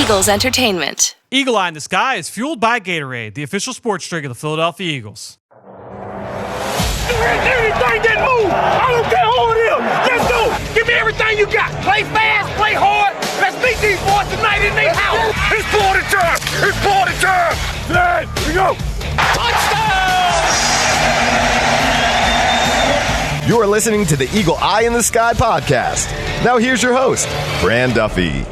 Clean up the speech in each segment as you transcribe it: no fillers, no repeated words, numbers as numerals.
Eagles Entertainment. Eagle Eye in the Sky is fueled by Gatorade, the official sports drink of the Philadelphia Eagles. Anything that move, I don't care who it is. Let's go. Give me everything you got. Play fast, play hard. Let's beat these boys tonight in their house. It's party time. It's party time. There we go. Touchdown! You're listening to the Eagle Eye in the Sky podcast. Now here's your host, Fran Duffy.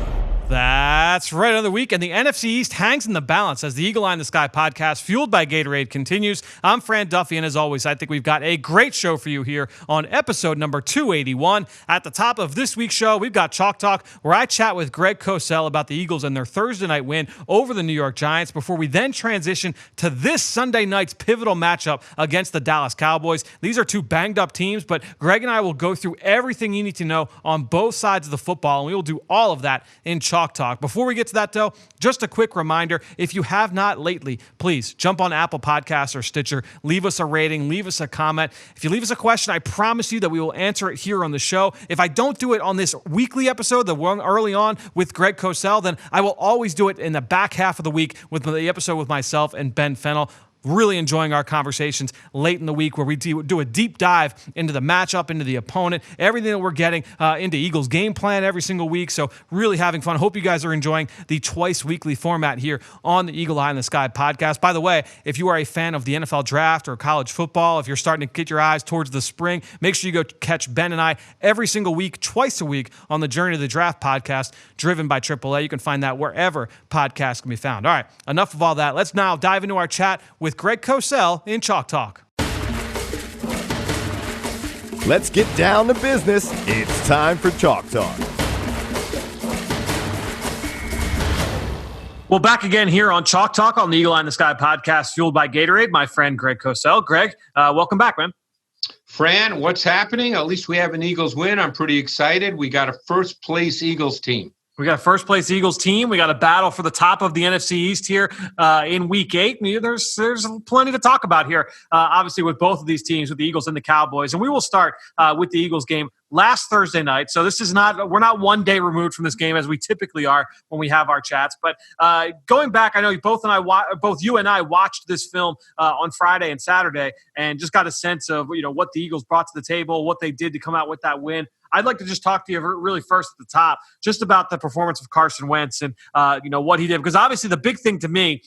That's right. Another week, and the NFC East hangs in the balance as the Eagle Eye in the Sky podcast, fueled by Gatorade, continues. I'm Fran Duffy, and as always, I think we've got a great show for you here on episode number 281. At the top of this week's show, we've got Chalk Talk, where I chat with Greg Cosell about the Eagles and their Thursday night win over the New York Giants, before we then transition to this Sunday night's pivotal matchup against the Dallas Cowboys. These are two banged-up teams, but Greg and I will go through everything you need to know on both sides of the football, and we will do all of that in Chalk Talk. Before we get to that, though, just a quick reminder, if you have not lately, please jump on Apple Podcasts or Stitcher, leave us a rating, leave us a comment. If you leave us a question, I promise you that we will answer it here on the show. If I don't do it on this weekly episode, the one early on with Greg Cosell, then I will always do it in the back half of the week with the episode with myself and Ben Fennell. Really enjoying our conversations late in the week where we do a deep dive into the matchup, into the opponent, everything that we're getting into Eagles game plan every single week. So really having fun. Hope you guys are enjoying the twice weekly format here on the Eagle Eye in the Sky podcast. By the way, if you are a fan of the NFL draft or college football, if you're starting to get your eyes towards the spring, make sure you go catch Ben and I every single week, twice a week on the Journey to the Draft podcast, driven by AAA. You can find that wherever podcasts can be found. All right, enough of all that. Let's now dive into our chat with Greg Cosell in Chalk Talk. Let's get down to business. It's time for Chalk Talk. Well, back again here on Chalk Talk on the Eagle Eye in the Sky podcast, fueled by Gatorade. My friend Greg Cosell. Greg, welcome back, man. Fran, what's happening? At least we have an Eagles win. I'm pretty excited. We got a first-place Eagles team. We got a first-place Eagles team. We got a battle for the top of the NFC East here in Week 8. There's plenty to talk about here, obviously, with both of these teams, with the Eagles and the Cowboys. And we will start with the Eagles game last Thursday night. So this is we're not 1 day removed from this game as we typically are when we have our chats. But going back, I know both you and I watched this film on Friday and Saturday and just got a sense of what the Eagles brought to the table, what they did to come out with that win. I'd like to just talk to you really first at the top, just about the performance of Carson Wentz and what he did, because obviously the big thing to me,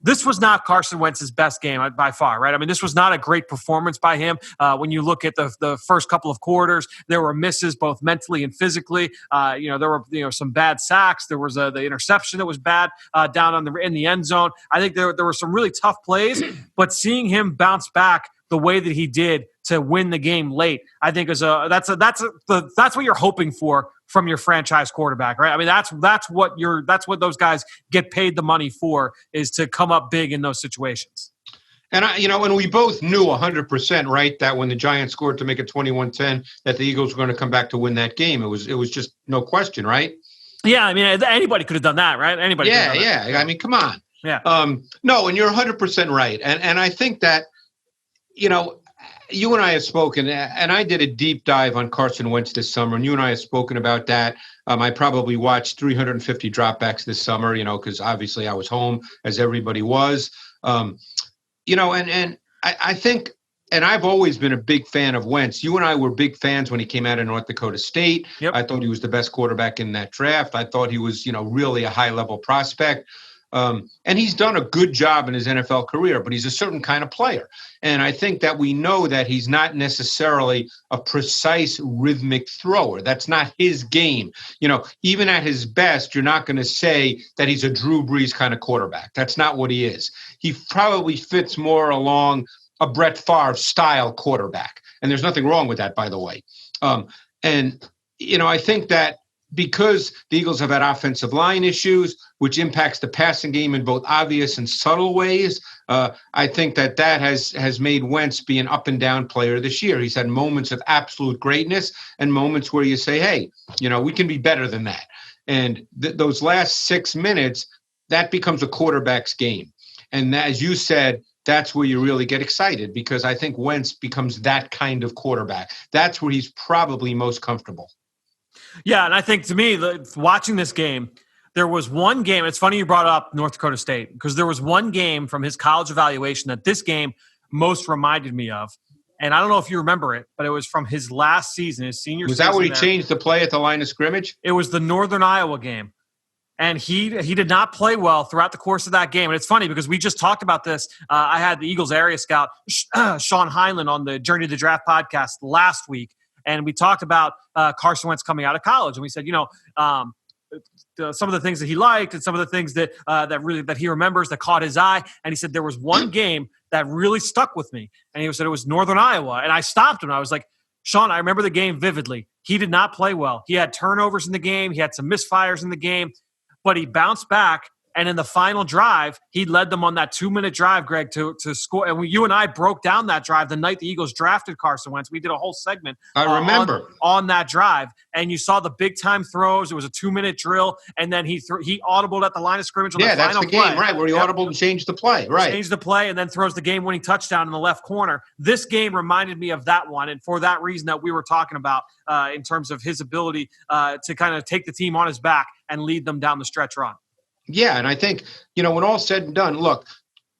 this was not Carson Wentz's best game by far, right? I mean, this was not a great performance by him. When you look at the first couple of quarters, there were misses both mentally and physically. There were some bad sacks. There was the interception that was bad down in the end zone. I think there were some really tough plays, but seeing him bounce back the way that he did to win the game late, I think that's what you're hoping for from your franchise quarterback, right? I mean, that's what those guys get paid the money for, is to come up big in those situations. And and we both knew 100%, right, that when the Giants scored to make it 21-10, that the Eagles were going to come back to win that game. It was just no question, right? Yeah, I mean, anybody could have done that, right? Anybody. Yeah, could have done that. I mean, come on. Yeah. No, and you're 100% right, and I think that you and I have spoken, and I did a deep dive on Carson Wentz this summer, and you and I have spoken about that. I probably watched 350 dropbacks this summer, because obviously I was home, as everybody was. And I think, and I've always been a big fan of Wentz. You and I were big fans when he came out of North Dakota State. Yep. I thought he was the best quarterback in that draft. I thought he was, really a high-level prospect. And he's done a good job in his NFL career, but he's a certain kind of player. And I think that we know that he's not necessarily a precise rhythmic thrower. That's not his game. Even at his best, you're not going to say that he's a Drew Brees kind of quarterback. That's not what he is. He probably fits more along a Brett Favre style quarterback. And there's nothing wrong with that, by the way. I think that because the Eagles have had offensive line issues, which impacts the passing game in both obvious and subtle ways, I think that has made Wentz be an up and down player this year. He's had moments of absolute greatness and moments where you say, hey, we can be better than that. And those last 6 minutes, that becomes a quarterback's game. And as you said, that's where you really get excited, because I think Wentz becomes that kind of quarterback. That's where he's probably most comfortable. Yeah, and I think, to me, watching this game, There was one game. It's funny you brought up North Dakota State because there was one game from his college evaluation that this game most reminded me of. And I don't know if you remember it, but it was from his last season, his senior season. Was that where he changed the play at the line of scrimmage? It was the Northern Iowa game. And he did not play well throughout the course of that game. And it's funny because we just talked about this. I had the Eagles area scout, Sean Heinlein, on the Journey to the Draft podcast last week. And we talked about Carson Wentz coming out of college. And we said, some of the things that he liked and some of the things that that he remembers that caught his eye. And he said there was one game that really stuck with me. And he said it was Northern Iowa. And I stopped him. I was like, Sean, I remember the game vividly. He did not play well. He had turnovers in the game. He had some misfires in the game. But he bounced back, and in the final drive, he led them on that 2-minute drive, Greg, to score. And you and I broke down that drive the night the Eagles drafted Carson Wentz. We did a whole segment I remember on that drive, and you saw the big-time throws. It was a 2-minute drill, and then he audibled at the line of scrimmage on the final play. Yeah, that's the game, right, where he audibled and changed the play, right. Changed the play and then throws the game-winning touchdown in the left corner. This game reminded me of that one, and for that reason that we were talking about in terms of his ability to kind of take the team on his back and lead them down the stretch run. Yeah, and I think, when all's said and done, look,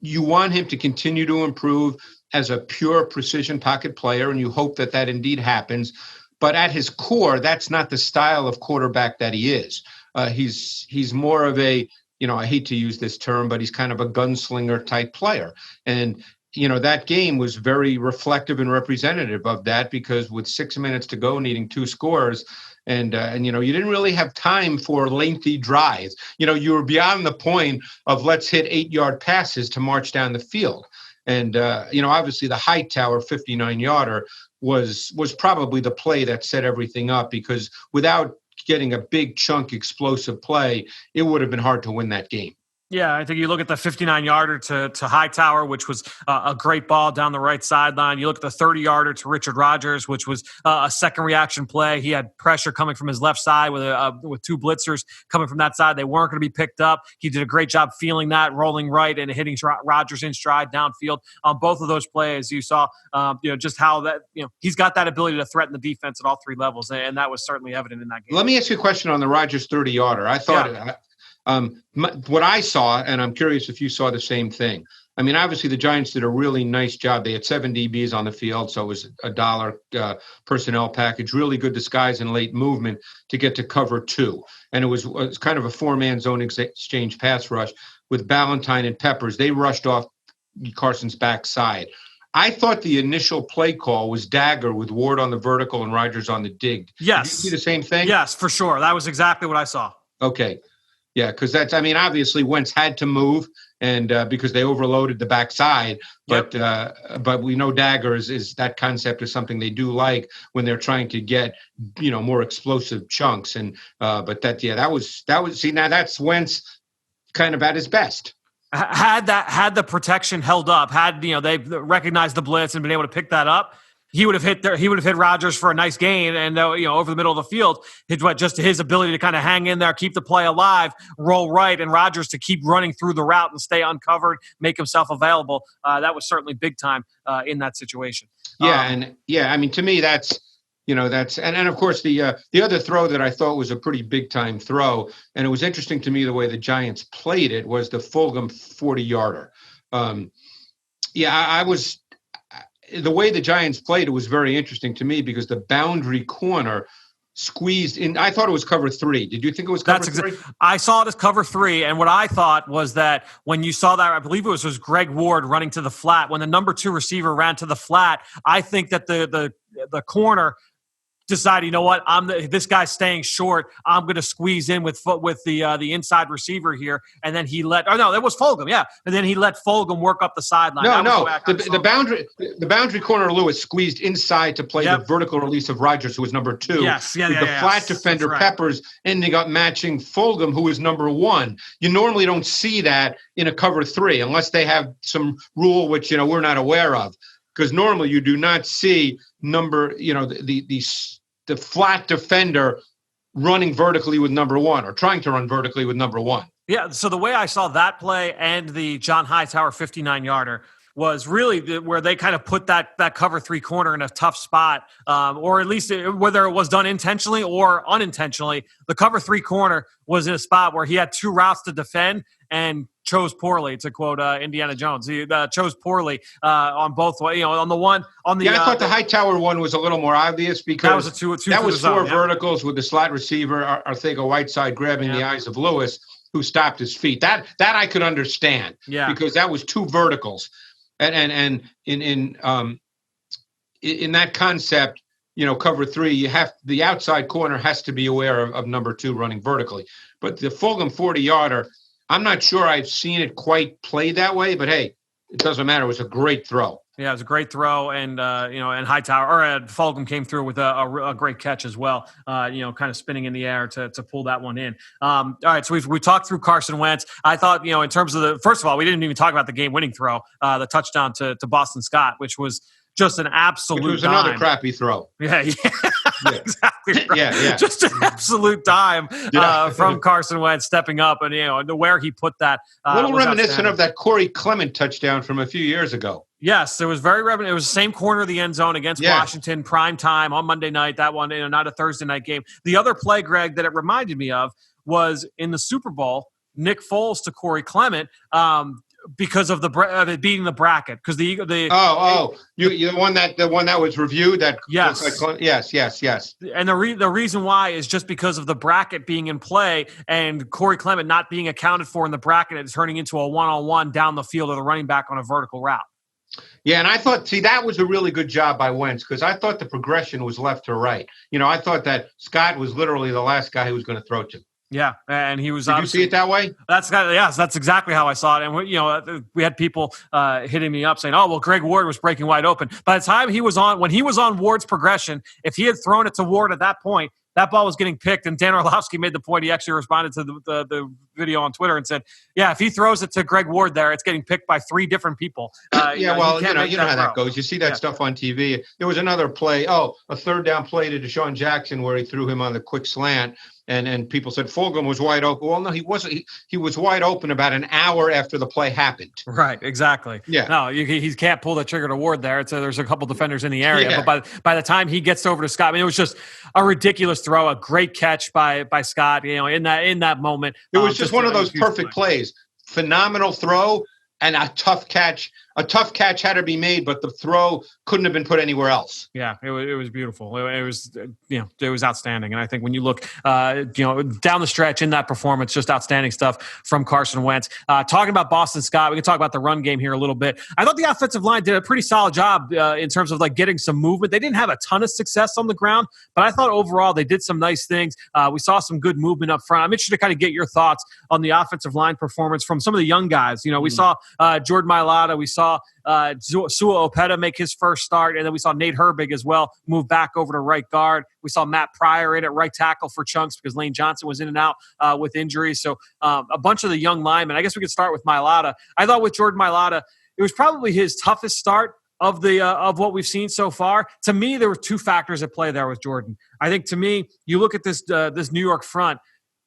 you want him to continue to improve as a pure precision pocket player, and you hope that that indeed happens. But at his core, that's not the style of quarterback that he is. He's more of a, I hate to use this term, but he's kind of a gunslinger type player. And, that game was very reflective and representative of that because with 6 minutes to go, needing 2 scores, and you didn't really have time for lengthy drives. You were beyond the point of let's hit 8-yard passes to march down the field. And, obviously the Hightower 59-yarder was probably the play that set everything up because without getting a big chunk explosive play, it would have been hard to win that game. Yeah, I think you look at the 59-yarder to Hightower, which was a great ball down the right sideline. You look at the 30-yarder to Richard Rodgers, which was a second reaction play. He had pressure coming from his left side with 2 blitzers coming from that side. They weren't going to be picked up. He did a great job feeling that, rolling right and hitting Rodgers in stride downfield. On both of those plays, you saw just how that he's got that ability to threaten the defense at all 3 levels, and that was certainly evident in that game. Let me ask you a question on the Rodgers 30-yarder. I thought. Yeah. What I saw, and I'm curious if you saw the same thing. I mean, obviously the Giants did a really nice job. They had 7 DBs on the field, so it was a $1 personnel package, really good disguise and late movement to get to cover 2. And it was kind of a 4-man zone exchange pass rush with Ballantyne and Peppers. They rushed off Carson's backside. I thought the initial play call was dagger with Ward on the vertical and Rodgers on the dig. Yes. Did you see the same thing? Yes, for sure. That was exactly what I saw. Okay. Yeah, because obviously Wentz had to move and because they overloaded the backside. But but we know dagger is that concept is something they do like when they're trying to get, more explosive chunks. And but that was see, now that's Wentz kind of at his best. Had the protection held up, they recognized the blitz and been able to pick that up, he would have hit Rodgers for a nice gain and over the middle of the field. Just his ability to kind of hang in there, keep the play alive, roll right, and Rodgers to keep running through the route and stay uncovered, make himself available. That was certainly big time in that situation. To me that's and of course the other throw that I thought was a pretty big time throw, and it was interesting to me the way the Giants played it was the Fulgham 40-yarder. The way the Giants played it was very interesting to me because the boundary corner squeezed in. I thought it was cover 3. Did you think it was cover 3? I saw it as cover 3, and what I thought was that when you saw that, I believe it was Greg Ward running to the flat. When the number 2 receiver ran to the flat, I think that the corner decided, you know what, this guy's staying short. I'm going to squeeze in with the inside receiver here, and then he let. Oh no, that was Fulgham, yeah. And then he let Fulgham work up the sideline. The boundary corner Lewis squeezed inside to play the vertical release of Rodgers, who was number 2. Yes, the flat defender Peppers ending up matching Fulgham, who was number 1. You normally don't see that in a cover 3 unless they have some rule which we're not aware of, because normally you do not see the flat defender running vertically with number 1 or trying to run vertically with number 1. Yeah, so the way I saw that play and the John Hightower 59-yarder was really where they kind of put that cover 3 corner in a tough spot, or at least whether it was done intentionally or unintentionally. The cover 3 corner was in a spot where he had 2 routes to defend and chose poorly, to quote Indiana Jones. He chose poorly on both. On the one on the. Yeah, I thought the Hightower one was a little more obvious because that was 4 verticals with the slot receiver Arcega-Whiteside grabbing the eyes of Lewis, who stopped his feet. That I could understand. Yeah. Because that was 2 verticals, and in that concept, cover 3, the outside corner has to be aware of number 2 running vertically. But the Fulgham 40-yarder, I'm not sure I've seen it quite played that way, but hey, it doesn't matter. It was a great throw. Yeah, it was a great throw, and and Hightower or Fulgham came through with a great catch as well. Kind of spinning in the air to pull that one in. All right, so we talked through Carson Wentz. I thought in terms of first of all, we didn't even talk about the game-winning throw, the touchdown to Boston Scott, which was just an absolute. It was another crappy throw. Yeah. Exactly. Right. Yeah. Just an absolute dime from Carson Wentz stepping up, and where he put that. A little reminiscent of that Corey Clement touchdown from a few years ago. Yes, it was very reminiscent. It was the same corner of the end zone against Washington, prime time on Monday night. That one, not a Thursday night game. The other play, Greg, that it reminded me of was in the Super Bowl, Nick Foles to Corey Clement. Because of it beating the bracket, because the one that was reviewed yes, and the reason why is just because of the bracket being in play and Corey Clement not being accounted for in the bracket and turning into a 1-on-1 down the field of the running back on a vertical route. Yeah, and I thought, that was a really good job by Wentz because I thought the progression was left to right. I thought that Scott was literally the last guy he was going to throw to. Yeah, and he was. Did you see it that way? That's exactly how I saw it. And we had people hitting me up saying, "Oh, well, Greg Ward was breaking wide open." By the time when he was on Ward's progression, if he had thrown it to Ward at that point, that ball was getting picked. And Dan Orlovsky made the point. He actually responded to the video on Twitter and said, "Yeah, if he throws it to Greg Ward there, it's getting picked by 3 different people." You know how that goes. You see that stuff on TV. There was another play. A 3rd down play to Deshaun Jackson where he threw him on the quick slant. And people said Fulgham was wide open. Well, no, he wasn't. He was wide open about an hour after the play happened. Right, exactly. Yeah. No, he can't pull the trigger to Ward there. There's a couple defenders in the area. Yeah. But by the time he gets over to Scott, it was just a ridiculous throw, a great catch by Scott. In that moment, it was just one of those perfect plays. Phenomenal throw and a tough catch. A tough catch had to be made, but the throw couldn't have been put anywhere else. Yeah, it was beautiful. It was outstanding. And I think when you look, down the stretch in that performance, just outstanding stuff from Carson Wentz. Talking about Boston Scott, we can talk about the run game here a little bit. I thought the offensive line did a pretty solid job in terms of getting some movement. They didn't have a ton of success on the ground, but I thought overall they did some nice things. We saw some good movement up front. I'm interested to kind of get your thoughts on the offensive line performance from some of the young guys. We saw Jordan Milada. We saw Sua Opeta make his first start, and then we saw Nate Herbig as well move back over to right guard. We saw Matt Pryor in at right tackle for chunks because Lane Johnson was in and out with injuries. So a bunch of the young linemen. I guess we could start with Milada. I thought with Jordan Milada, it was probably his toughest start of what we've seen so far. To me, there were 2 factors at play there with Jordan. I think to me, you look at this New York front.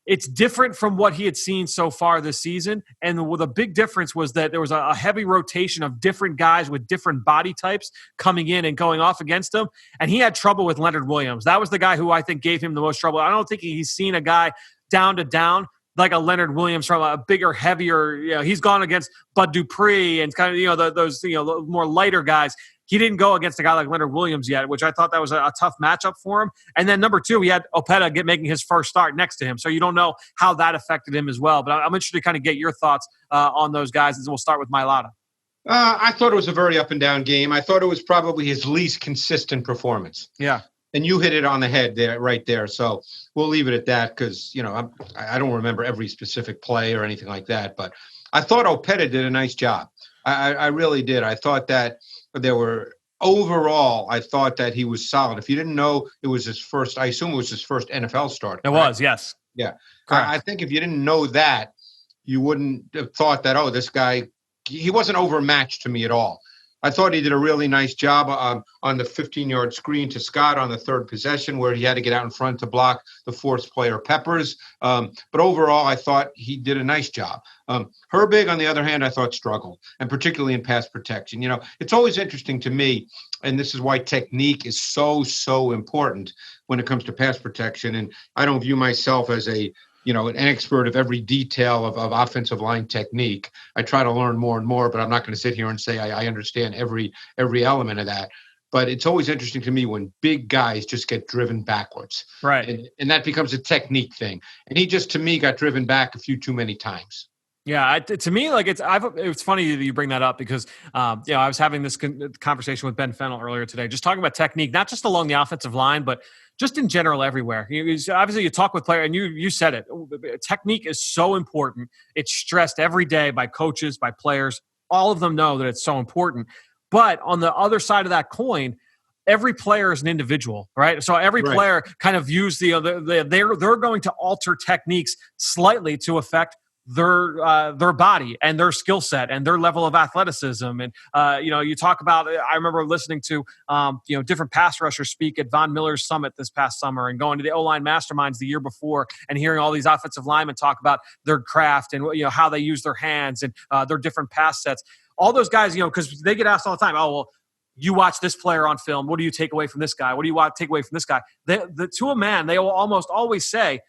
It's different from what he had seen so far this season. And the big difference was that there was a heavy rotation of different guys with different body types coming in and going off against him. And he had trouble with Leonard Williams. That was the guy who I think gave him the most trouble. I don't think he's seen a guy down to down like a Leonard Williams from a bigger, heavier, he's gone against Bud Dupree and kind of, those more lighter guys. He didn't go against a guy like Leonard Williams yet, which I thought that was a tough matchup for him. And then number 2, he had Opeta making his first start next to him. So you don't know how that affected him as well. But I'm interested to kind of get your thoughts on those guys. And we'll start with Milada. I thought it was a very up and down game. I thought it was probably his least consistent performance. Yeah. And you hit it on the head there, right there. So we'll leave it at that because, I don't remember every specific play or anything like that. But I thought Opeta did a nice job. I really did. I thought that overall, I thought that he was solid. If you didn't know it was his first, I assume it was his first NFL start. It was, yes. Yeah. I think if you didn't know that, you wouldn't have thought that, this guy, he wasn't overmatched to me at all. I thought he did a really nice job on the 15-yard screen to Scott on the third possession where he had to get out in front to block the fourth player Peppers. But overall, I thought he did a nice job. Herbig, on the other hand, I thought struggled, and particularly in pass protection. It's always interesting to me, and this is why technique is so important when it comes to pass protection. And I don't view myself as an expert of every detail of offensive line technique. I try to learn more and more, but I'm not going to sit here and say I understand every element of that. But it's always interesting to me when big guys just get driven backwards. Right. And that becomes a technique thing. And he just, to me, got driven back a few too many times. Yeah, to me, it's funny that you bring that up because, I was having this conversation with Ben Fennell earlier today, just talking about technique, not just along the offensive line, but just in general everywhere. Obviously, you talk with players, and you said it. Technique is so important. It's stressed every day by coaches, by players. All of them know that it's so important. But on the other side of that coin, every player is an individual, right? So every player kind of views they're going to alter techniques slightly to affect their body and their skill set and their level of athleticism. And, you talk about, I remember listening to, different pass rushers speak at Von Miller's summit this past summer and going to the O-line masterminds the year before and hearing all these offensive linemen talk about their craft and, how they use their hands and their different pass sets. All those guys, because they get asked all the time, oh, well, you watch this player on film. What do you take away from this guy? What do you want to take away from this guy? To a man, they will almost always say,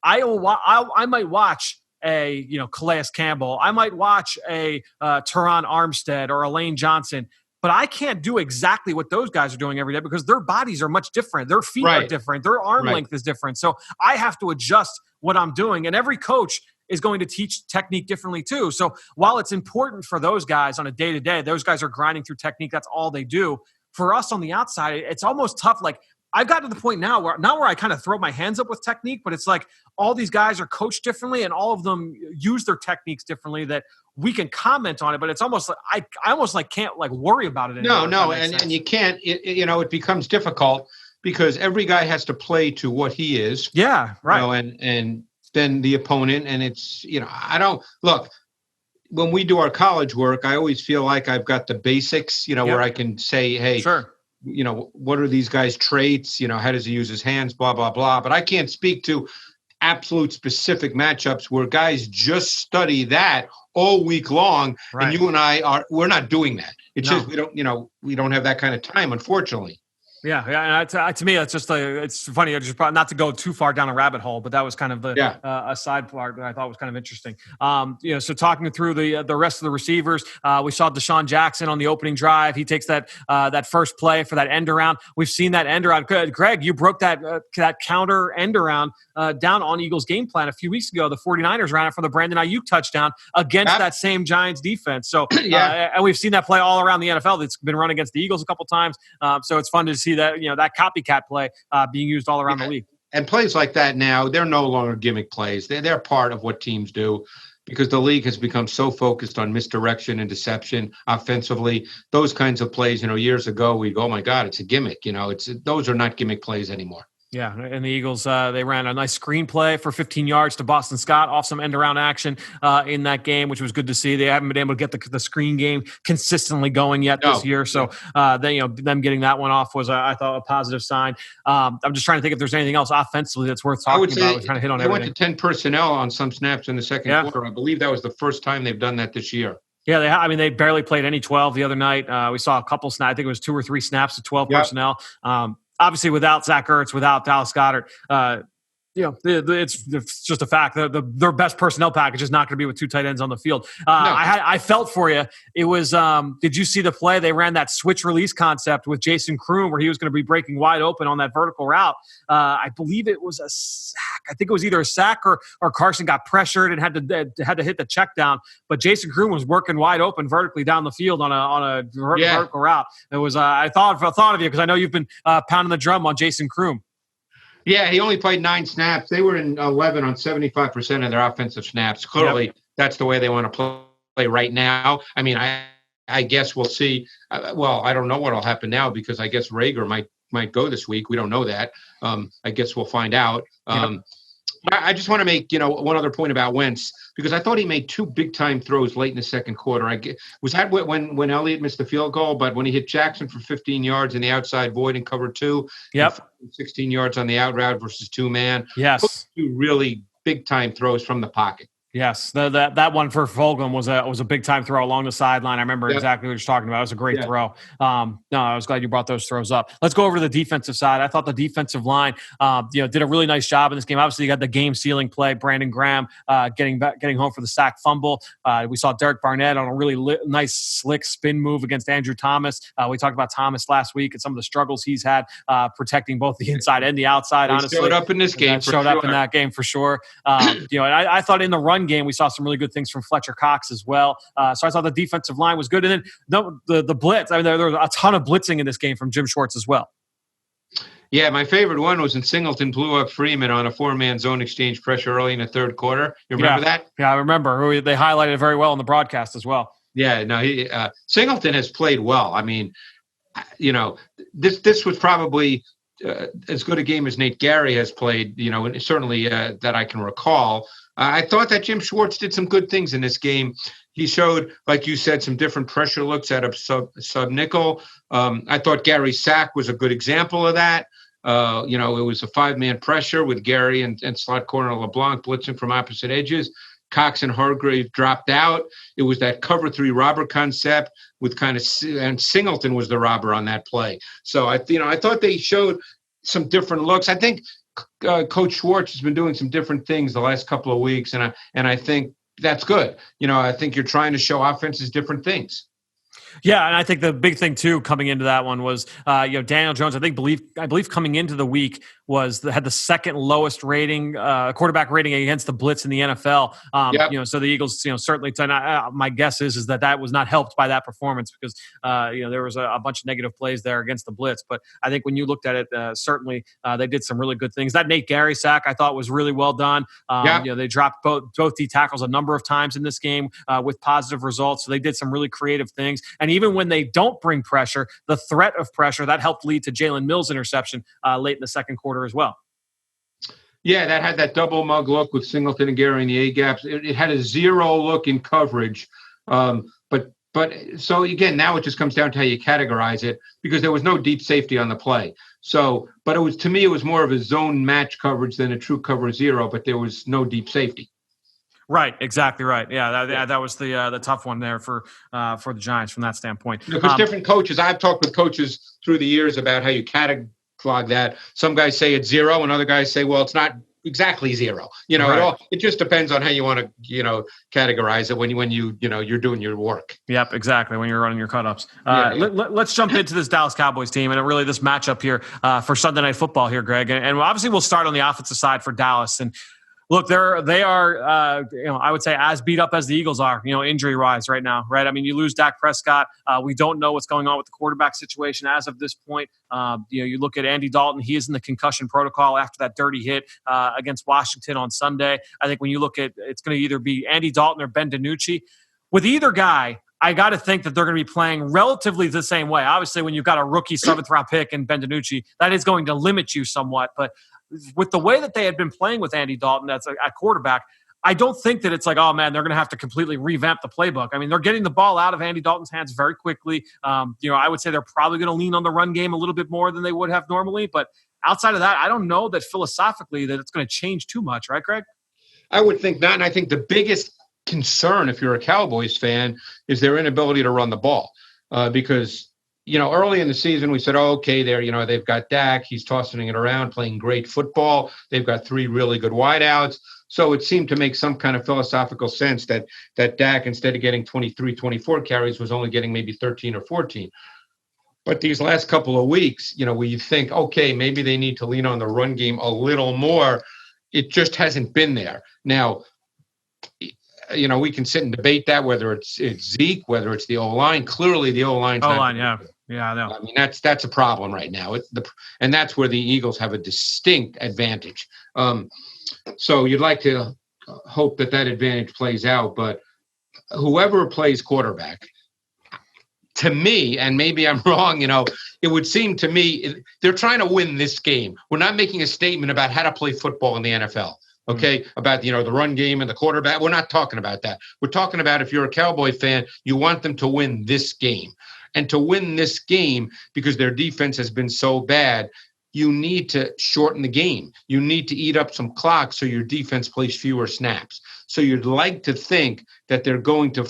I might watch a Calais Campbell. I might watch a Teron Armstead or a Lane Johnson, but I can't do exactly what those guys are doing every day because their bodies are much different. Their feet are different. Their arm length is different. So I have to adjust what I'm doing. And every coach is going to teach technique differently too. So while it's important for those guys on a day-to-day, those guys are grinding through technique. That's all they do. For us on the outside, it's almost tough. Like, I've gotten to the point now where I kind of throw my hands up with technique, but it's like all these guys are coached differently and all of them use their techniques differently that we can comment on it, but it's almost like I almost can't worry about it anymore. No, and you can't. It becomes difficult because every guy has to play to what he is. Yeah, right. And then the opponent, and it's I don't look. When we do our college work, I always feel like I've got the basics, where I can say, hey, sure. What are these guys' traits? How does he use his hands? Blah, blah, blah. But I can't speak to absolute specific matchups where guys just study that all week long. Right. And you and we're not doing that. It's just, we don't have that kind of time, unfortunately. Yeah. And to me, it's just it's funny. Just not to go too far down a rabbit hole, but that was kind of the a side part that I thought was kind of interesting. So talking through the rest of the receivers, we saw Deshaun Jackson on the opening drive. He takes that first play for that end around. We've seen that end around. Greg, you broke that counter end around down on Eagles game plan a few weeks ago. The 49ers ran it for the Brandon Ayuk touchdown against that same Giants defense. So and we've seen that play all around the NFL. It's been run against the Eagles a couple times. So it's fun to see that that copycat play being used all around the league. And plays like that now, they're no longer gimmick plays. They're part of what teams do because the league has become so focused on misdirection and deception offensively. Those kinds of plays, years ago we go, oh my God, it's a gimmick. Those are not gimmick plays anymore. Yeah, and the Eagles, they ran a nice screen play for 15 yards to Boston Scott off some end-around action in that game, which was good to see. They haven't been able to get the screen game consistently going yet this year. So, them getting that one off was, I thought, a positive sign. I'm just trying to think if there's anything else offensively that's worth talking about. We're trying to hit on everything. They went to 10 personnel on some snaps in the second quarter. I believe that was the first time they've done that this year. Yeah, they barely played any 12 the other night. We saw a couple snaps. I think it was 2 or 3 snaps to 12 personnel. Obviously, without Zach Ertz, without Dallas Goedert, it's just a fact that their best personnel package is not going to be with 2 tight ends on the field. I felt for you. It was. Did you see the play? They ran that switch release concept with Jason Kroom, where he was going to be breaking wide open on that vertical route. I believe it was a sack. I think it was either a sack or Carson got pressured and had to hit the check down. But Jason Kroom was working wide open vertically down the field on a vertical route. It was. I thought of you because I know you've been pounding the drum on Jason Kroom. Yeah, he only played 9 snaps. They were in 11 on 75% of their offensive snaps. Clearly, that's the way they want to play right now. I mean, I guess we'll see. I don't know what will happen now because I guess Rager might go this week. We don't know that. I guess we'll find out. I just want to make, one other point about Wentz, because I thought he made 2 big-time throws late in the second quarter. Was that when Elliott missed the field goal, but when he hit Jackson for 15 yards in the outside void and cover 2, 16 yards on the out route versus 2-man. Yes. 2 really big-time throws from the pocket. Yes, that one for Fulgham was a big time throw along the sideline. I remember exactly what you're talking about. It was a great throw. No, I was glad you brought those throws up. Let's go over to the defensive side. I thought the defensive line, did a really nice job in this game. Obviously, you got the game-sealing play, Brandon Graham getting home for the sack fumble. We saw Derek Barnett on a really nice, slick spin move against Andrew Thomas. We talked about Thomas last week and some of the struggles he's had protecting both the inside and the outside. Honestly, showed up in this game. Showed up in that game for sure. And I thought in the run game we saw some really good things from Fletcher Cox as well. So I thought the defensive line was good. And then the blitz. I mean, there was a ton of blitzing in this game from Jim Schwartz as well. Yeah, my favorite one was when Singleton blew up Freeman on a 4-man zone exchange pressure early in the third quarter. You remember that? Yeah, I remember. They highlighted it very well in the broadcast as well. Yeah, no, Singleton has played well. I mean, this was probably as good a game as Nate Gary has played, and certainly that I can recall. I thought that Jim Schwartz did some good things in this game. He showed, like you said, some different pressure looks at a sub-nickel. I thought Gary's sack was a good example of that. It was a 5-man pressure with Gary and slot corner LeBlanc blitzing from opposite edges. Cox and Hargrave dropped out. It was that cover 3 robber concept with and Singleton was the robber on that play. So I thought they showed some different looks. I think Coach Schwartz has been doing some different things the last couple of weeks, and I think that's good. I think you're trying to show offenses different things. Yeah, and I think the big thing too coming into that one was Daniel Jones. I believe coming into the week had the second lowest rating quarterback rating against the blitz in the NFL. So the Eagles, certainly. My guess is that was not helped by that performance because there was a bunch of negative plays there against the blitz. But I think when you looked at it, certainly they did some really good things. That Nate Gary sack I thought was really well done. They dropped both D tackles a number of times in this game with positive results. So they did some really creative things. And even when they don't bring pressure, the threat of pressure, that helped lead to Jalen Mills' interception late in the second quarter as well. Yeah, that had that double mug look with Singleton and Gary in the A-gaps. It had a 0 look in coverage. But so, again, now it just comes down to how you categorize it because there was no deep safety on the play. So, but to me, it was more of a zone match coverage than a true cover 0, but there was no deep safety. Right, exactly right. Yeah, that was the tough one there for the Giants from that standpoint. Because different coaches, I've talked with coaches through the years about how you categorize that. Some guys say it's 0, and other guys say, well, it's not exactly 0. It just depends on how you want to categorize it when you're doing your work. Yep, exactly. When you're running your cut-ups. Let's jump into this Dallas Cowboys team and really this matchup here for Sunday Night Football here, Greg. And obviously we'll start on the offensive side for Dallas. And look, they are, I would say as beat up as the Eagles are, injury-wise right now, right? I mean, you lose Dak Prescott. We don't know what's going on with the quarterback situation as of this point. You look at Andy Dalton. He is in the concussion protocol after that dirty hit against Washington on Sunday. I think when you look at it's going to either be Andy Dalton or Ben DiNucci. With either guy, I got to think that they're going to be playing relatively the same way. Obviously, when you've got a rookie 7th-round pick in Ben DiNucci, that is going to limit you somewhat. But with the way that they had been playing with Andy Dalton at quarterback, I don't think that it's like, oh, man, they're going to have to completely revamp the playbook. I mean, they're getting the ball out of Andy Dalton's hands very quickly. I would say they're probably going to lean on the run game a little bit more than they would have normally. But outside of that, I don't know that philosophically that it's going to change too much. Right, Greg? I would think not. And I think the biggest concern, if you're a Cowboys fan, is their inability to run the ball because early in the season, we said, they've got Dak. He's tossing it around, playing great football. They've got 3 really good wideouts. So it seemed to make some kind of philosophical sense that Dak, instead of getting 23, 24 carries, was only getting maybe 13 or 14. But these last couple of weeks, where you think, okay, maybe they need to lean on the run game a little more, it just hasn't been there. Now, we can sit and debate that, whether it's Zeke, whether it's the O-line. Clearly, the O-line's O-line, yeah, I know. I mean, that's a problem right now. And that's where the Eagles have a distinct advantage. So you'd like to hope that advantage plays out, but whoever plays quarterback, to me, and maybe I'm wrong, it would seem to me they're trying to win this game. We're not making a statement about how to play football in the NFL. okay, about, the run game and the quarterback. We're not talking about that. We're talking about, if you're a Cowboy fan, you want them to win this game. And to win this game, because their defense has been so bad, you need to shorten the game. You need to eat up some clock so your defense plays fewer snaps. So you'd like to think that they're going to,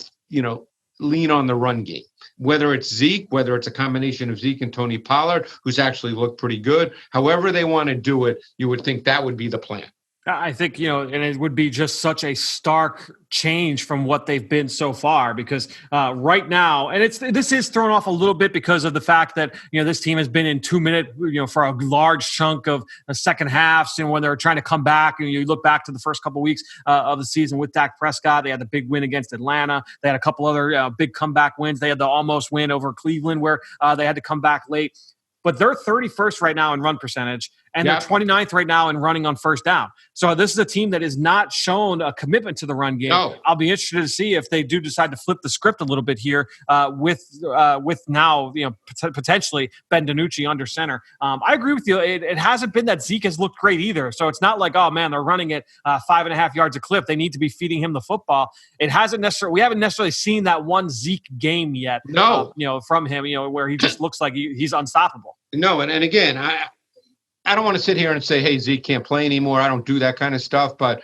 lean on the run game, whether it's Zeke, whether it's a combination of Zeke and Tony Pollard, who's actually looked pretty good. However they want to do it, you would think that would be the plan. I think, and it would be just such a stark change from what they've been so far, because right now, and this is thrown off a little bit because of the fact that, this team has been in 2 minute, for a large chunk of the second halves, and when they're trying to come back, and you look back to the first couple of weeks of the season with Dak Prescott, they had the big win against Atlanta. They had a couple other big comeback wins. They had the almost win over Cleveland where they had to come back late. But they're 31st right now in run percentage, and they're 29th right now in running on first down. So this is a team that has not shown a commitment to the run game. No. I'll be interested to see if they do decide to flip the script a little bit here with now, potentially Ben DiNucci under center. I agree with you. It hasn't been that Zeke has looked great either. So it's not like, oh man, they're running at 5.5 yards a clip. They need to be feeding him the football. We haven't necessarily seen that one Zeke game yet. No. From him, where he just looks like he's unstoppable. No, and again, I don't want to sit here and say, hey, Zeke can't play anymore. I don't do that kind of stuff. But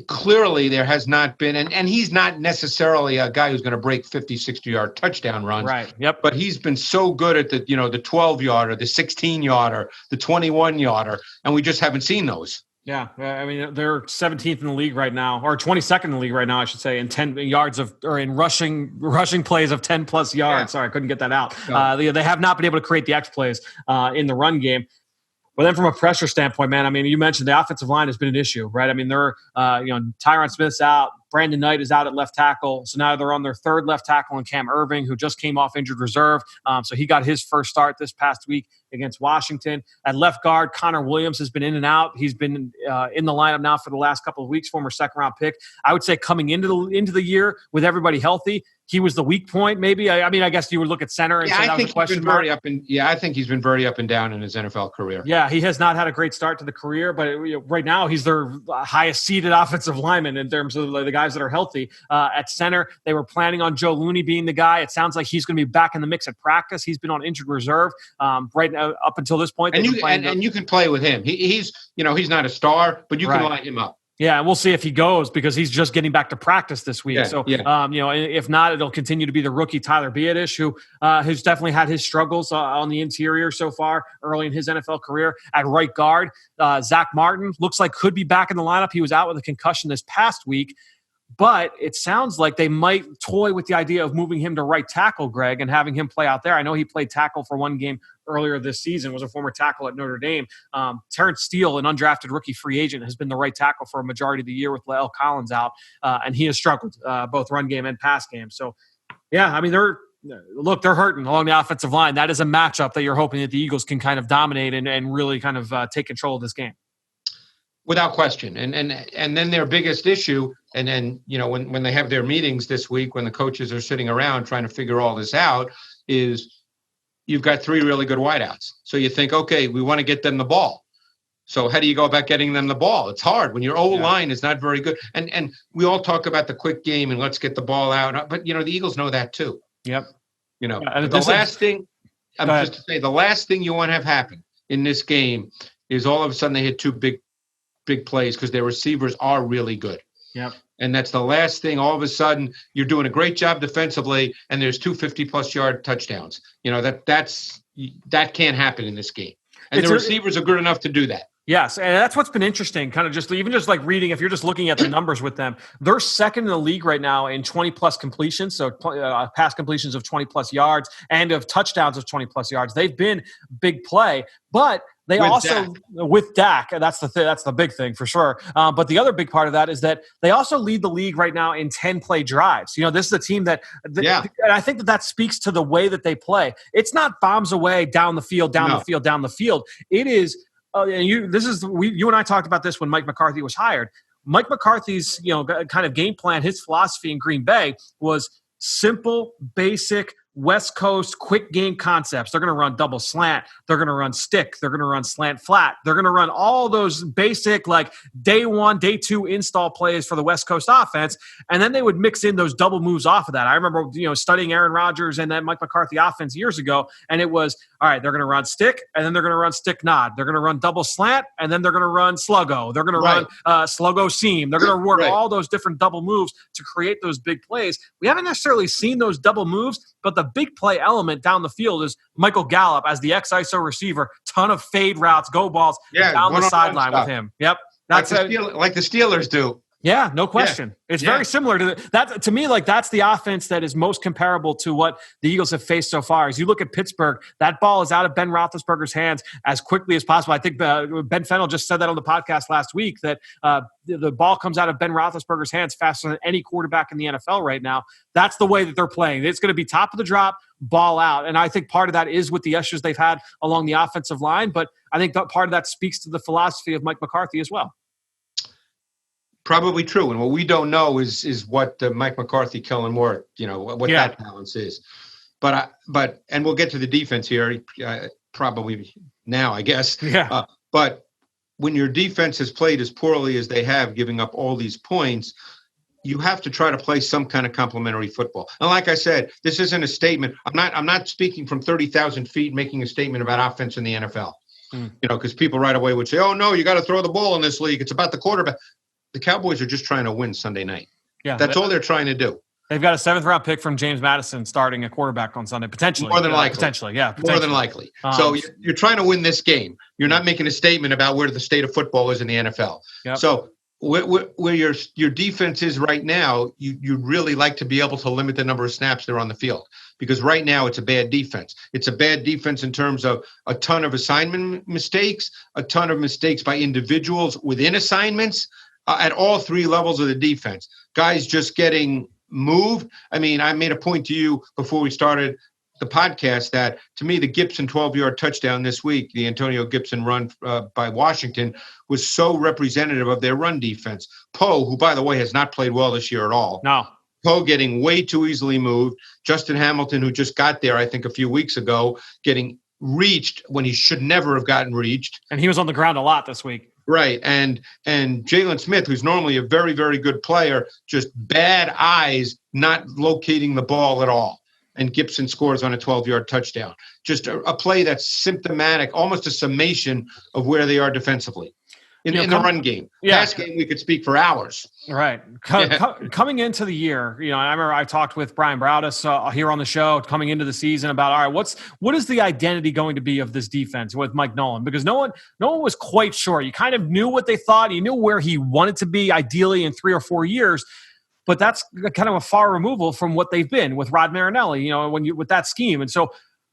clearly there has not been, and he's not necessarily a guy who's going to break 50, 60-yard touchdown runs. Right, yep. But he's been so good at the 12-yarder, the 16-yarder, the 21-yarder, and we just haven't seen those. Yeah, I mean, they're 17th in the league right now, or 22nd in the league right now, I should say, in 10 yards in rushing plays of 10 plus yards. Yeah. Sorry, I couldn't get that out. No. They have not been able to create the X plays in the run game. But then from a pressure standpoint, man, I mean, you mentioned the offensive line has been an issue, right? I mean, they're, Tyron Smith's out. Brandon Knight is out at left tackle. So now they're on their third left tackle in Cam Irving, who just came off injured reserve. So he got his first start this past week against Washington. At left guard, Connor Williams has been in and out. He's been in the lineup now for the last couple of weeks, former second-round pick. I would say coming into the year with everybody healthy, he was the weak point, maybe. I mean, I guess you would look at center and say that was a question mark. I think he's been very up and down in his NFL career. Yeah, he has not had a great start to the career, but right now he's their highest seeded offensive lineman in terms of the guys that are healthy. At center, they were planning on Joe Looney being the guy. It sounds like he's going to be back in the mix at practice. He's been on injured reserve right now up until this point. And you can play with him. He's not a star, but you can line him up. Yeah, and we'll see if he goes because he's just getting back to practice this week. If not, it'll continue to be the rookie Tyler Biadasz, who has definitely had his struggles on the interior so far early in his NFL career. At right guard, Zach Martin looks like could be back in the lineup. He was out with a concussion this past week. But it sounds like they might toy with the idea of moving him to right tackle, Greg, and having him play out there. I know he played tackle for one game earlier this season, was a former tackle at Notre Dame. Terrence Steele, an undrafted rookie free agent, has been the right tackle for a majority of the year with Lael Collins out, and he has struggled both run game and pass game. So, yeah, I mean, they're hurting along the offensive line. That is a matchup that you're hoping that the Eagles can kind of dominate and really kind of take control of this game. Without question. And then their biggest issue, and then, when they have their meetings this week, when the coaches are sitting around trying to figure all this out, is you've got three really good wideouts. So you think, okay, we want to get them the ball. So how do you go about getting them the ball? It's hard when your O-line is not very good. And we all talk about the quick game and let's get the ball out. But, the Eagles know that too. Yep. The last thing you want to have happen in this game is all of a sudden they hit two big plays because their receivers are really good. Yep. And that's the last thing. All of a sudden, you're doing a great job defensively, and there's two 50-plus yard touchdowns. That can't happen in this game. And the receivers are good enough to do that. Yes, and that's what's been interesting, kind of just like reading, if you're just looking at the numbers with them, they're second in the league right now in 20-plus completions, so pass completions of 20-plus yards and of touchdowns of 20-plus yards. They've been big play, but they with Dak, that's the big thing for sure. But the other big part of that is that they also lead the league right now in 10-play drives. This is a team that and I think that speaks to the way that they play. It's not bombs away down the field, down the field. It is. You and I talked about this when Mike McCarthy was hired. Mike McCarthy's kind of game plan, his philosophy in Green Bay was simple, basic, West Coast quick game concepts. They're going to run double slant. They're going to run stick. They're going to run slant flat. They're going to run all those basic like day one, day two install plays for the West Coast offense. And then they would mix in those double moves off of that. I remember, studying Aaron Rodgers and that Mike McCarthy offense years ago. And it was, all right, they're going to run stick and then they're going to run stick nod. They're going to run double slant and then they're going to run sluggo. They're going to run sluggo seam. They're going to work all those different double moves to create those big plays. We haven't necessarily seen those double moves, but the big play element down the field is Michael Gallup as the X-ISO receiver, ton of fade routes, go balls down the sideline with him. Yep. That's like the Steelers do. Yeah, no question. Yeah. It's very similar to that. To me, like that's the offense that is most comparable to what the Eagles have faced so far. As you look at Pittsburgh, that ball is out of Ben Roethlisberger's hands as quickly as possible. I think Ben Fennell just said that on the podcast last week, that the ball comes out of Ben Roethlisberger's hands faster than any quarterback in the NFL right now. That's the way that they're playing. It's going to be top of the drop, ball out. And I think part of that is with the issues they've had along the offensive line. But I think that part of that speaks to the philosophy of Mike McCarthy as well. Probably true. And what we don't know is what Mike McCarthy, Kellen Moore, what that balance is. But we'll get to the defense here probably now, I guess. Yeah. But when your defense has played as poorly as they have, giving up all these points, you have to try to play some kind of complementary football. And like I said, this isn't a statement. I'm not speaking from 30,000 feet, making a statement about offense in the NFL. Because people right away would say, "Oh no, you got to throw the ball in this league. It's about the quarterback." The Cowboys are just trying to win Sunday night. Yeah, that's all they're trying to do. They've got a 7th-round pick from James Madison starting a quarterback on Sunday, potentially. More than likely. Potentially. More than likely. So you're trying to win this game. You're not making a statement about where the state of football is in the NFL. Yep. So where your defense is right now, you'd really like to be able to limit the number of snaps they're on the field. Because right now it's a bad defense. It's a bad defense in terms of a ton of assignment mistakes, a ton of mistakes by individuals within assignments, at all three levels of the defense. Guys just getting moved. I mean, I made a point to you before we started the podcast that, to me, the Gibson 12-yard touchdown this week, the Antonio Gibson run by Washington, was so representative of their run defense. Poe, who, by the way, has not played well this year at all. No. Poe getting way too easily moved. Justin Hamilton, who just got there, I think, a few weeks ago, getting reached when he should never have gotten reached. And he was on the ground a lot this week. Right. And Jalen Smith, who's normally a very, very good player, just bad eyes, not locating the ball at all. And Gibson scores on a 12-yard touchdown. Just a play that's symptomatic, almost a summation of where they are defensively. In the run game. Pass game, we could speak for hours. Right. Coming into the year, I remember I talked with Brian Broudus here on the show coming into the season about, all right, what is the identity going to be of this defense with Mike Nolan? Because no one was quite sure. You kind of knew what they thought. You knew where he wanted to be ideally in 3 or 4 years. But that's kind of a far removal from what they've been with Rod Marinelli, with that scheme. And so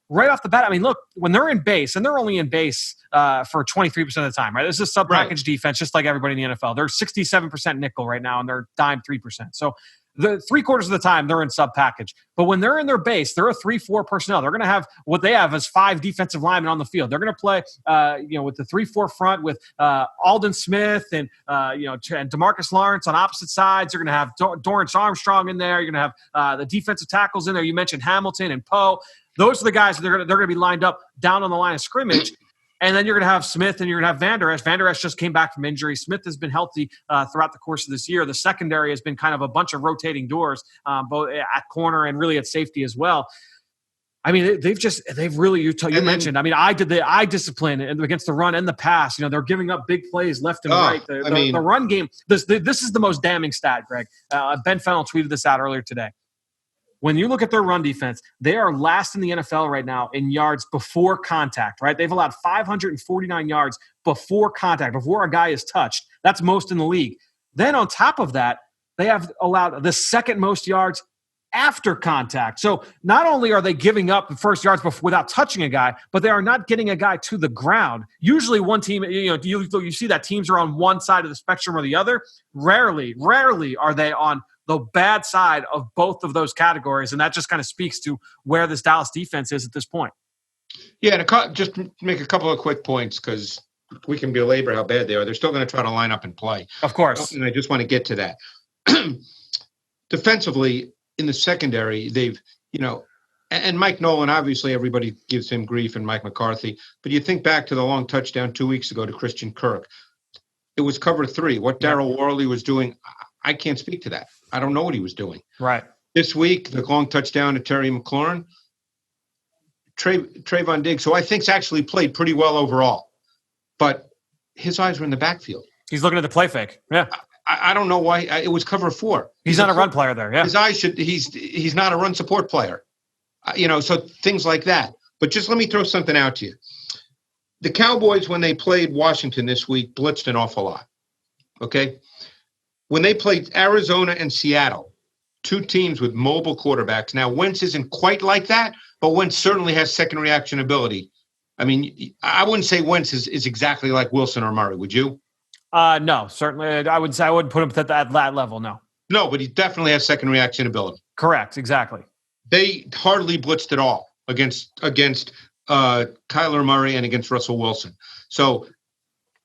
right off the bat, I mean, look, when they're in base, and they're only in base for 23% of the time, right? This is a sub-package defense, just like everybody in the NFL. They're 67% nickel right now, and they're dime 3%. So the 3/4 of the time, they're in sub-package. But when they're in their base, they're a 3-4 personnel. They're going to have what they have is 5 defensive linemen on the field. They're going to play, with the 3-4 front with Aldon Smith and DeMarcus Lawrence on opposite sides. You're going to have Dorrance Armstrong in there. You're going to have the defensive tackles in there. You mentioned Hamilton and Poe. Those are the guys that they're going to be lined up down on the line of scrimmage. And then you're going to have Smith and you're going to have Van Der Esch. Van Der Esch just came back from injury. Smith has been healthy throughout the course of this year. The secondary has been kind of a bunch of rotating doors, both at corner and really at safety as well. I mean, they've really, you mentioned, I mean, I did the eye discipline against the run and the pass. They're giving up big plays left and right. The run game, this is the most damning stat, Greg. Ben Fennell tweeted this out earlier today. When you look at their run defense, they are last in the NFL right now in yards before contact, right? They've allowed 549 yards before contact, before a guy is touched. That's most in the league. Then on top of that, they have allowed the second most yards after contact. So not only are they giving up the first yards without touching a guy, but they are not getting a guy to the ground. Usually one team, you see that teams are on one side of the spectrum or the other. Rarely are they on the bad side of both of those categories. And that just kind of speaks to where this Dallas defense is at this point. Yeah, and just make a couple of quick points because we can belabor how bad they are. They're still going to try to line up and play. Of course. And I just want to get to that. Defensively, in the secondary, they've, And Mike Nolan, obviously everybody gives him grief, and Mike McCarthy. But you think back to the long touchdown 2 weeks ago to Christian Kirk. It was cover 3. What Darryl Worley was doing, I can't speak to that. I don't know what he was doing. Right. This week, the long touchdown to Terry McLaurin, Trayvon Diggs, who I think's actually played pretty well overall. But his eyes were in the backfield. He's looking at the play fake. Yeah. I don't know why. It was cover 4. He's not a run player there. Yeah. His eyes he's not a run support player. So things like that. But just let me throw something out to you. The Cowboys, when they played Washington this week, blitzed an awful lot. Okay? When they played Arizona and Seattle, 2 teams with mobile quarterbacks. Now, Wentz isn't quite like that, but Wentz certainly has second reaction ability. I mean, I wouldn't say Wentz is exactly like Wilson or Murray, would you? No, certainly. I wouldn't put him at that level, no. No, but he definitely has second reaction ability. Correct, exactly. They hardly blitzed at all against Kyler Murray and against Russell Wilson. So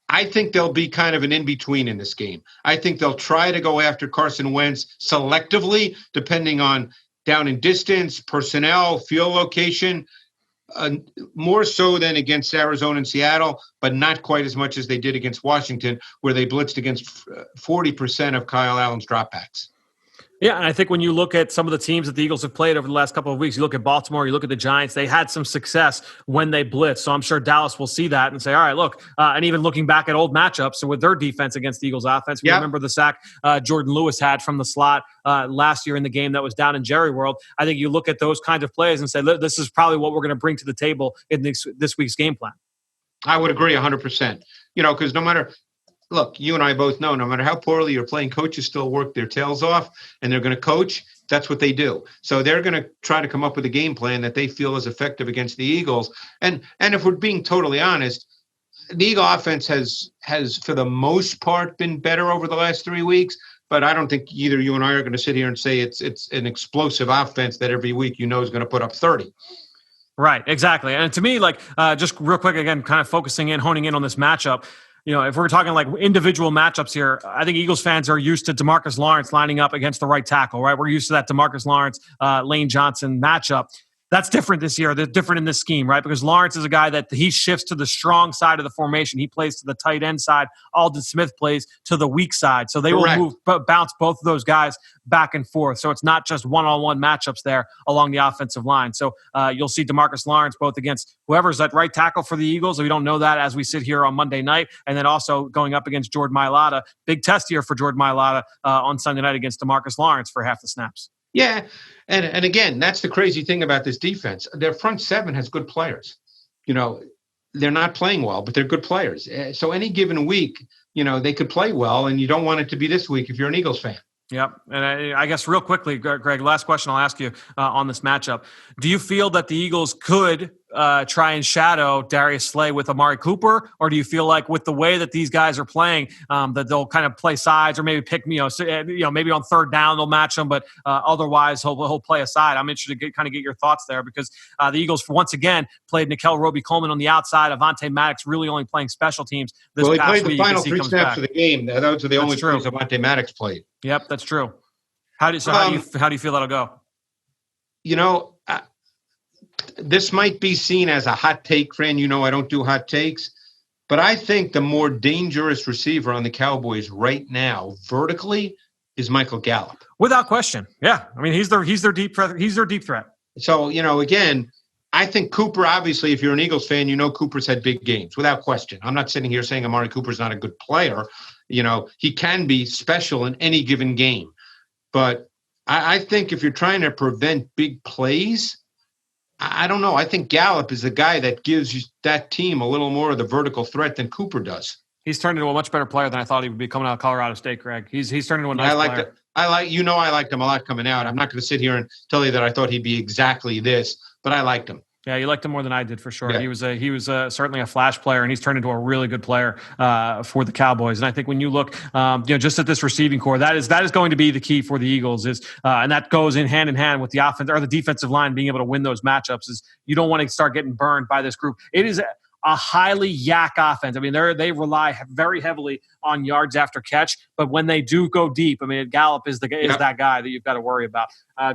I think there'll be kind of an in-between in this game. I think they'll try to go after Carson Wentz selectively, depending on down and distance, personnel, field location, more so than against Arizona and Seattle, but not quite as much as they did against Washington, where they blitzed against 40% of Kyle Allen's dropbacks. Yeah, and I think when you look at some of the teams that the Eagles have played over the last couple of weeks, you look at Baltimore, you look at the Giants, they had some success when they blitzed. So I'm sure Dallas will see that and say, all right, look, and even looking back at old matchups with their defense against the Eagles offense, we remember the sack Jordan Lewis had from the slot last year in the game that was down in Jerry World. I think you look at those kinds of plays and say, this is probably what we're going to bring to the table in this week's game plan. I would agree 100%. Because no matter – look, you and I both know no matter how poorly you're playing, coaches still work their tails off, and they're going to coach. That's what they do. So they're going to try to come up with a game plan that they feel is effective against the Eagles. And if we're being totally honest, the Eagle offense has for the most part been better over the last 3 weeks. But I don't think either you and I are going to sit here and say it's an explosive offense that every week is going to put up 30. Right, exactly. And to me, just real quick, again, kind of honing in on this matchup. If we're talking like individual matchups here, I think Eagles fans are used to DeMarcus Lawrence lining up against the right tackle, right? We're used to that DeMarcus Lawrence, Lane Johnson matchup. That's different this year. They're different in this scheme, right? Because Lawrence is a guy that he shifts to the strong side of the formation. He plays to the tight end side. Aldon Smith plays to the weak side. So they will bounce both of those guys back and forth. So it's not just one-on-one matchups there along the offensive line. So you'll see DeMarcus Lawrence both against whoever's at right tackle for the Eagles. We don't know that as we sit here on Monday night. And then also going up against Jordan Milada. Big test here for Jordan Milada on Sunday night against DeMarcus Lawrence for half the snaps. Yeah, and again, that's the crazy thing about this defense. Their front seven has good players. They're not playing well, but they're good players. So any given week, they could play well, and you don't want it to be this week if you're an Eagles fan. Yep. And I guess real quickly, Greg, last question I'll ask you on this matchup. Do you feel that the Eagles could try and shadow Darius Slay with Amari Cooper? Or do you feel like with the way that these guys are playing, that they'll kind of play sides or maybe pick, maybe on third down they'll match them, but otherwise he'll play a side? I'm interested to get your thoughts there because the Eagles, once again, played Nickel Roby-Coleman on the outside. Avonte Maddox really only playing special teams this past week. He played the final 3 snaps of the game. Those are the only times Avonte Maddox played. Yep, that's true. How do you feel that'll go? This might be seen as a hot take, Fran. I don't do hot takes, but I think the more dangerous receiver on the Cowboys right now, vertically, is Michael Gallup. Without question, yeah. I mean, he's their deep threat. He's their deep threat. So again, I think Cooper. Obviously, if you're an Eagles fan, Cooper's had big games without question. I'm not sitting here saying Amari Cooper's not a good player. He can be special in any given game. But I think if you're trying to prevent big plays, I don't know. I think Gallup is the guy that gives that team a little more of the vertical threat than Cooper does. He's turned into a much better player than I thought he would be coming out of Colorado State, Greg. He's turned into a nice player. I liked him a lot coming out. I'm not going to sit here and tell you that I thought he'd be exactly this, but I liked him. Yeah, you liked him more than I did for sure. Yeah. He was certainly a flash player, and he's turned into a really good player for the Cowboys. And I think when you look, just at this receiving core, that is going to be the key for the Eagles. And that goes in hand with the offense or the defensive line being able to win those matchups. Is you don't want to start getting burned by this group. It is a highly yak offense. I mean, they rely very heavily on yards after catch. But when they do go deep, I mean, Gallup is that guy that you've got to worry about.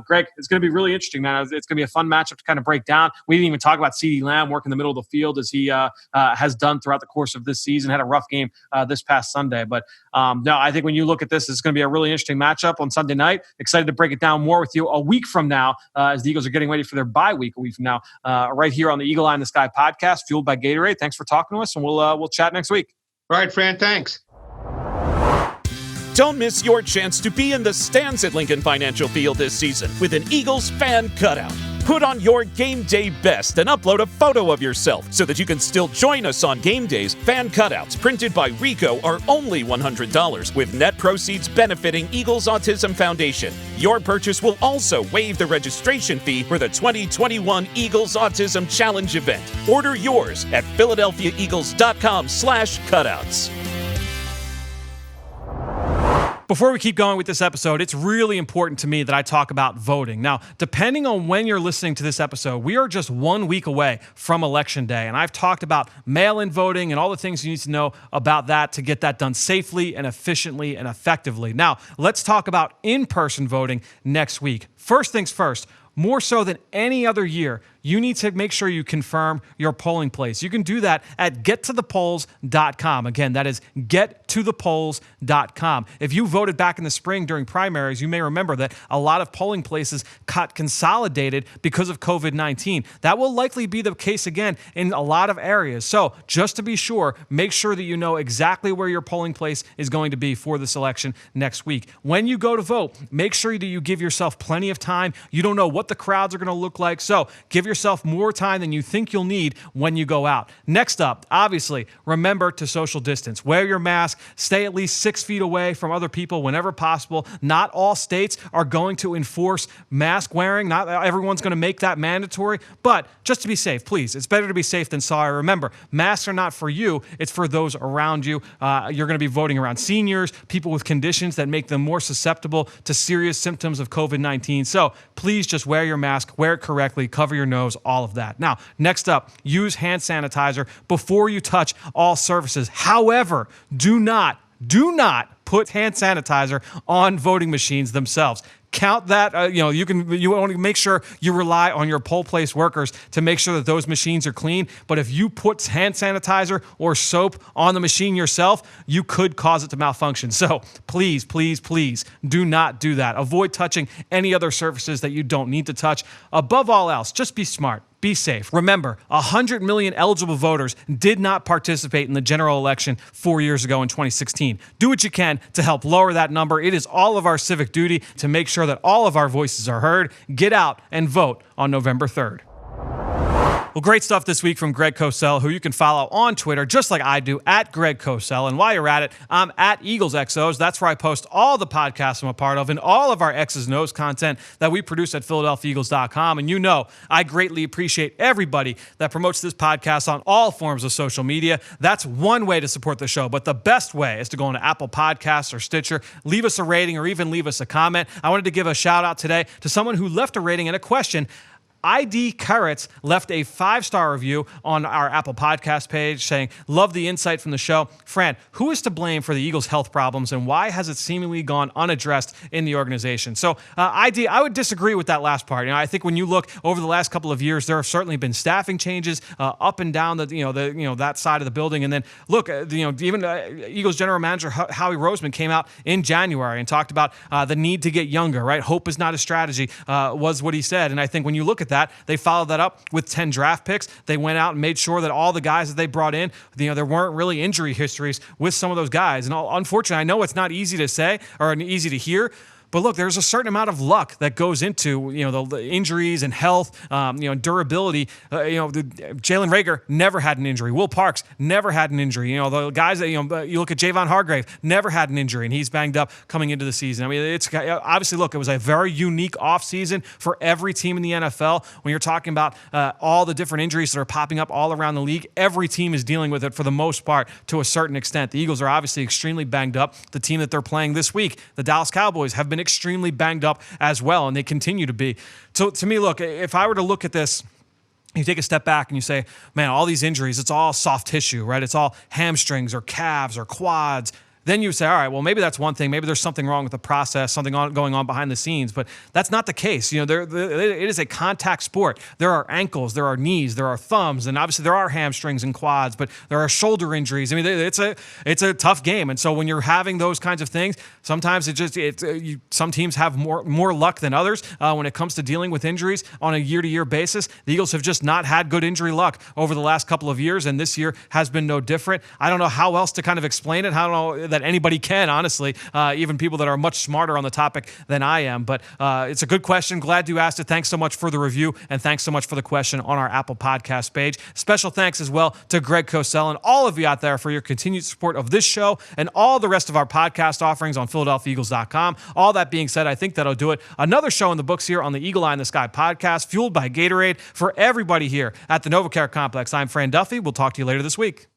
Greg, it's going to be really interesting, man. It's going to be a fun matchup to kind of break down. We didn't even talk about CeeDee Lamb working the middle of the field as he has done throughout the course of this season. Had a rough game this past Sunday. But no, I think when you look at this, it's going to be a really interesting matchup on Sunday night. Excited to break it down more with you a week from now as the Eagles are getting ready for their bye week a week from now, right here on the Eagle Eye in the Sky podcast, fueled by Gatorade. Thanks for talking to us, and we'll chat next week. All right, Fran, thanks. Don't miss your chance to be in the stands at Lincoln Financial Field this season with an Eagles fan cutout. Put on your game day best and upload a photo of yourself so that you can still join us on game days. Fan cutouts printed by Rico are only $100, with net proceeds benefiting Eagles Autism Foundation. Your purchase will also waive the registration fee for the 2021 Eagles Autism Challenge event. Order yours at PhiladelphiaEagles.com/cutouts. Before we keep going with this episode, it's really important to me that I talk about voting. Now, depending on when you're listening to this episode, we are just 1 week away from Election Day, and I've talked about mail-in voting and all the things you need to know about that to get that done safely and efficiently and effectively. Now, let's talk about in-person voting next week. First things first, more so than any other year, you need to make sure you confirm your polling place. You can do that at gettothepolls.com. Again, that is gettothepolls.com. If you voted back in the spring during primaries, you may remember that a lot of polling places got consolidated because of COVID-19. That will likely be the case again in a lot of areas. So just to be sure, make sure that you know exactly where your polling place is going to be for this election next week. When you go to vote, make sure that you give yourself plenty of time. You don't know what the crowds are going to look like, so give yourself more time than you think you'll need when you go out. Next up, obviously, remember to social distance. Wear your mask. Stay at least 6 feet away from other people whenever possible. Not all states are going to enforce mask wearing. Not everyone's going to make that mandatory, but just to be safe, please. It's better to be safe than sorry. Remember, masks are not for you. It's for those around you. You're going to be voting around seniors, people with conditions that make them more susceptible to serious symptoms of COVID-19. So please just wear your mask, wear it correctly, cover your nose, all of that. Now, next up, use hand sanitizer before you touch all surfaces. However, do not put hand sanitizer on voting machines themselves. Count that. You want to make sure you rely on your poll place workers to make sure that those machines are clean. But if you put hand sanitizer or soap on the machine yourself, you could cause it to malfunction. So please, please, please do not do that. Avoid touching any other surfaces that you don't need to touch. Above all else, just be smart. Be safe. Remember, 100 million eligible voters did not participate in the general election 4 years ago in 2016. Do what you can to help lower that number. It is all of our civic duty to make sure that all of our voices are heard. Get out and vote on November 3rd. Well, great stuff this week from Greg Cosell, who you can follow on Twitter, just like I do, at Greg Cosell. And while you're at it, I'm at Eagles XOs. That's where I post all the podcasts I'm a part of and all of our X's and O's content that we produce at PhiladelphiaEagles.com. And you know, I greatly appreciate everybody that promotes this podcast on all forms of social media. That's one way to support the show. But the best way is to go into Apple Podcasts or Stitcher, leave us a rating, or even leave us a comment. I wanted to give a shout out today to someone who left a rating and a question. ID Carrots left a 5-star review on our Apple Podcast page saying, love the insight from the show. Fran, who is to blame for the Eagles' health problems and why has it seemingly gone unaddressed in the organization? So ID, I would disagree with that last part. I think when you look over the last couple of years, there have certainly been staffing changes up and down that side of the building. And then look, even Eagles general manager Howie Roseman came out in January and talked about the need to get younger, right? Hope is not a strategy, was what he said. And I think when you look at that, they followed that up with 10 draft picks. They went out and made sure that all the guys that they brought in, there weren't really injury histories with some of those guys. And unfortunately, I know it's not easy to say or easy to hear, but look, there's a certain amount of luck that goes into the injuries and health, durability. Jalen Reagor never had an injury. Will Parks never had an injury. The guys that you look at Javon Hargrave never had an injury, and he's banged up coming into the season. I mean, it's obviously look, it was a very unique offseason for every team in the NFL. When you're talking about all the different injuries that are popping up all around the league, every team is dealing with it for the most part to a certain extent. The Eagles are obviously extremely banged up. The team that they're playing this week, the Dallas Cowboys, have been extremely banged up as well, and they continue to be. So to me, look, if I were to look at this, you take a step back and you say, man, all these injuries, it's all soft tissue, right? It's all hamstrings or calves or quads. then you say, all right, well, maybe that's one thing. Maybe there's something wrong with the process, something going on behind the scenes. But that's not the case. It is a contact sport. There are ankles, there are knees, there are thumbs, and obviously there are hamstrings and quads, but there are shoulder injuries. I mean, it's a tough game. And so when you're having those kinds of things, sometimes some teams have more luck than others when it comes to dealing with injuries on a year-to-year basis. The Eagles have just not had good injury luck over the last couple of years, and this year has been no different. I don't know how else to kind of explain it. I don't know that anybody can, honestly, even people that are much smarter on the topic than I am. But it's a good question. Glad you asked it. Thanks so much for the review, and thanks so much for the question on our Apple Podcast page. Special thanks as well to Greg Cosell and all of you out there for your continued support of this show and all the rest of our podcast offerings on PhiladelphiaEagles.com. All that being said, I think that'll do it. Another show in the books here on the Eagle Eye in the Sky podcast, fueled by Gatorade. For everybody here at the NovaCare Complex, I'm Fran Duffy. We'll talk to you later this week.